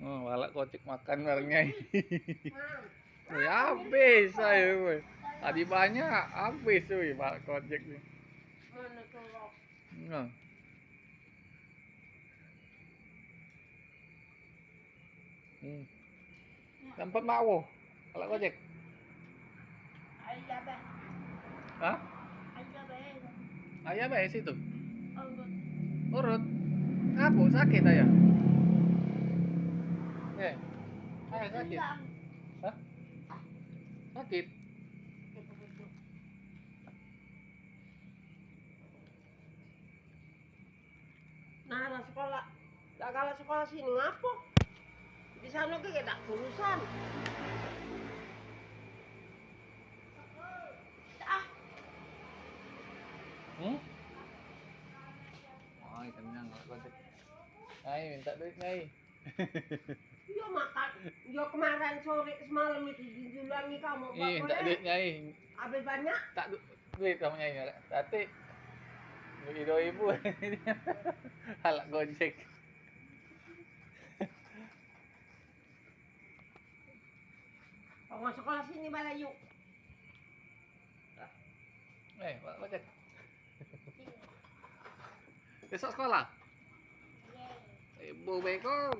Oh, walak kocek makan barengnya. Ya habis saya, woi. Tadi banyak, habis woi walak kocek nih. Mana colok? Nah. Tempat mau walak kocek. Ayah be. Hah? Ayah be. Ayah bae situ. Urut. Urut. Ngapu sakit ayah. Ayah sakit. Enggak. Hah? Sakit. Nah, anak sekolah. Lah kalau sekolah sini ngapo? Di sana ke tak urusan. Ah, Oh, kenyang walak kocek. Ai minta duit, Nyai. yo makan. Yo kemarin sore semalam itu dijulangi kamu. Ih, minta duit, Nyai. Habis banyak? Tak duit kamu, Nyai. Tapi duit 2.000 halak gojek. Oh, sekolah sini malah yuk. Walak gojek. Besok sekolah? Ibu bekong.